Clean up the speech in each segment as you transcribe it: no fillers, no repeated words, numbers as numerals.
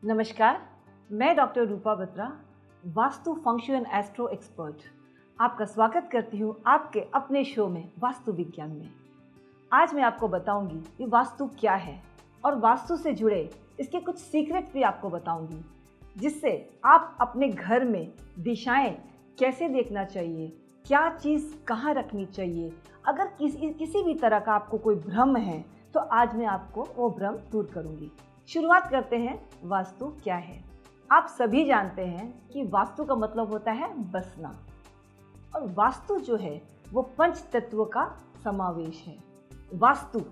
नमस्कार, मैं doctor Rupa Batra, Vastu feng shui and astro expert आपका स्वागत करती हूँ आपके अपने शो में वास्तु विज्ञान में। आज मैं आपको बताऊंगी कि वास्तु क्या है और वास्तु से जुड़े इसके कुछ सीक्रेट भी आपको बताऊंगी, जिससे आप अपने घर में दिशाएं कैसे देखना चाहिए, क्या चीज़ कहाँ रखनी चाहिए। अगर किसी भी तरह का आपको कोई भ्रम है तो आज मैं आपको वो भ्रम दूर करूंगी। शुरुआत करते हैं, वास्तु क्या है। आप सभी जानते हैं कि वास्तु का मतलब होता है बसना, और वास्तु जो है वो पंच तत्वों का समावेश है। वास्तु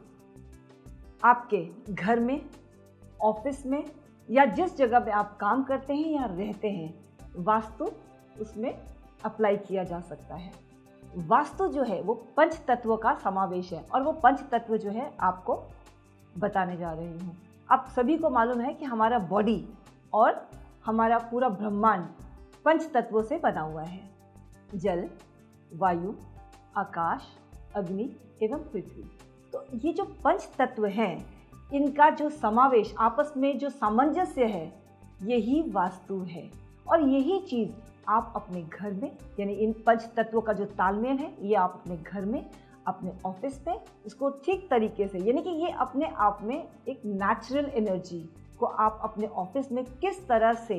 आपके घर में, ऑफिस में या जिस जगह पे आप काम करते हैं या रहते हैं, वास्तु उसमें अप्लाई किया जा सकता है। वास्तु जो है वो पंच तत्वों का समावेश है, और वो पंच तत्व जो है आपको बताने जा रही हूँ। आप सभी को मालूम है कि हमारा बॉडी और हमारा पूरा ब्रह्मांड पंच तत्वों से बना हुआ है। जल, वायु, आकाश, अग्नि एवं पृथ्वी। तो ये जो पंच तत्व हैं, इनका जो समावेश, आपस में जो सामंजस्य है, यही वास्तु है। और यही चीज़ आप अपने घर में, यानी इन पंच तत्वों का जो तालमेल है, ये आप अपने घर में, अपने ऑफिस में इसको ठीक तरीके से, यानी कि ये अपने आप में एक नेचुरल एनर्जी को आप अपने ऑफिस में किस तरह से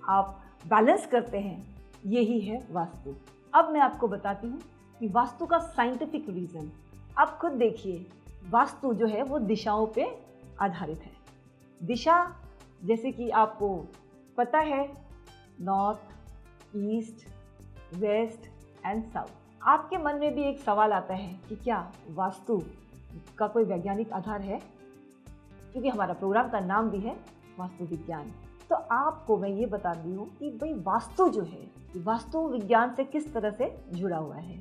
आप बैलेंस करते हैं, यही है वास्तु। अब मैं आपको बताती हूँ कि वास्तु का साइंटिफिक रीज़न। आप खुद देखिए, वास्तु जो है वो दिशाओं पे आधारित है। दिशा जैसे कि आपको पता है, north, east, west and south. आपके मन में भी एक सवाल आता है कि क्या वास्तु का कोई वैज्ञानिक आधार है, क्योंकि हमारा प्रोग्राम का नाम भी है वास्तु विज्ञान। तो आपको मैं ये बता रही हूँ कि भाई वास्तु जो है, वास्तु विज्ञान से किस तरह से जुड़ा हुआ है।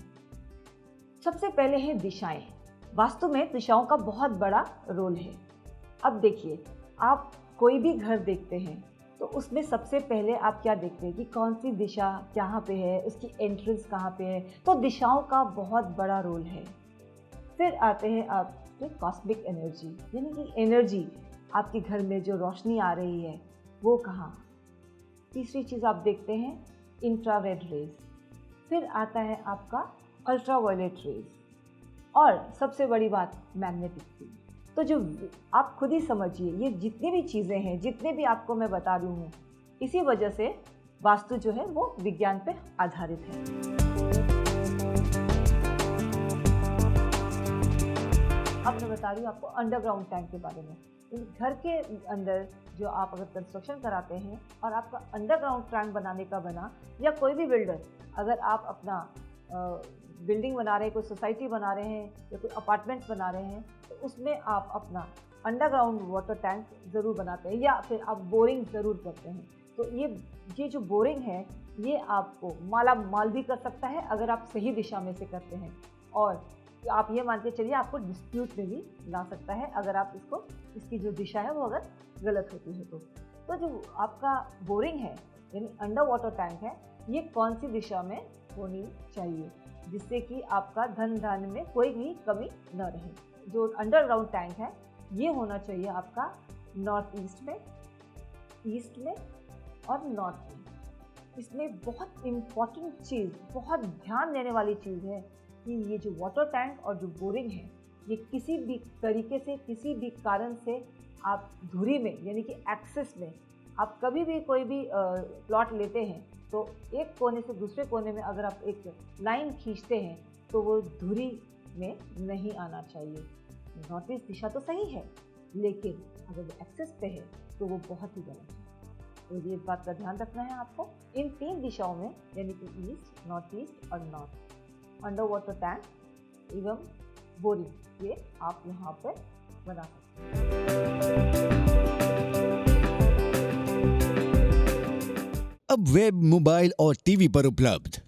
सबसे पहले है दिशाएं। वास्तु में दिशाओं का बहुत बड़ा रोल है। अब देखिए, आप कोई भी घर देखते हैं तो उसमें सबसे पहले आप क्या देखते हैं कि कौन सी दिशा कहाँ पे है, उसकी एंट्रेंस कहाँ पे है। तो दिशाओं का बहुत बड़ा रोल है। फिर आते हैं आपके कॉस्मिक एनर्जी, यानी कि एनर्जी आपके घर में जो रोशनी आ रही है वो कहाँ। तीसरी चीज़ आप देखते हैं इंफ्रारेड रेज। फिर आता है आपका अल्ट्रावायलेट रेज, और सबसे बड़ी बात मैग्नेटिक फील्ड। तो जो आप खुद ही समझिए, ये जितनी भी चीज़ें हैं, जितने भी आपको मैं बता रही हूँ, इसी वजह से वास्तु जो है वो विज्ञान पे आधारित है। अब मैं बता रही हूँ आपको अंडरग्राउंड टैंक के बारे में। घर के अंदर जो आप अगर कंस्ट्रक्शन कराते हैं और आपका अंडरग्राउंड टैंक बनाने का बना, या कोई भी बिल्डर अगर आप अपना बिल्डिंग बना रहे हैं, कोई सोसाइटी बना रहे हैं या कोई अपार्टमेंट्स बना रहे हैं, तो उसमें आप अपना अंडरग्राउंड वाटर टैंक ज़रूर बनाते हैं, या फिर आप बोरिंग ज़रूर करते हैं। तो ये जो बोरिंग है, ये आपको माला माल भी कर सकता है अगर आप सही दिशा में से करते हैं, और आप ये मान के चलिए आपको डिस्प्यूट में भी ला सकता है अगर आप इसकी जो दिशा है वो अगर गलत होती है। तो जो आपका बोरिंग है, यानी अंडर वाटर टैंक है, ये कौन सी दिशा में होनी चाहिए, जिससे कि आपका धन धान्य में कोई भी कमी न रहे। जो अंडरग्राउंड टैंक है, ये होना चाहिए आपका नॉर्थ ईस्ट में, ईस्ट में और नॉर्थ में। इसमें बहुत इम्पॉर्टेंट चीज़, बहुत ध्यान देने वाली चीज़ है कि ये जो वाटर टैंक और जो बोरिंग है, ये किसी भी तरीके से, किसी भी कारण से आप धुरी में, यानी कि एक्सेस में, आप कभी भी कोई भी प्लॉट लेते हैं तो एक कोने से दूसरे कोने में अगर आप एक लाइन खींचते हैं तो वो धुरी में नहीं आना चाहिए। नॉर्थ ईस्ट दिशा तो सही है, लेकिन अगर वो एक्सेस पे है तो वो बहुत ही गलत है। तो ये इस बात का ध्यान रखना है आपको। इन 3 दिशाओं में, यानी कि ईस्ट, नॉर्थ ईस्ट और नॉर्थ, अंडर वाटर टैंक एवं बोरिंग, ये आप यहाँ पर बना सकते हैं। अब वेब, मोबाइल और टीवी पर उपलब्ध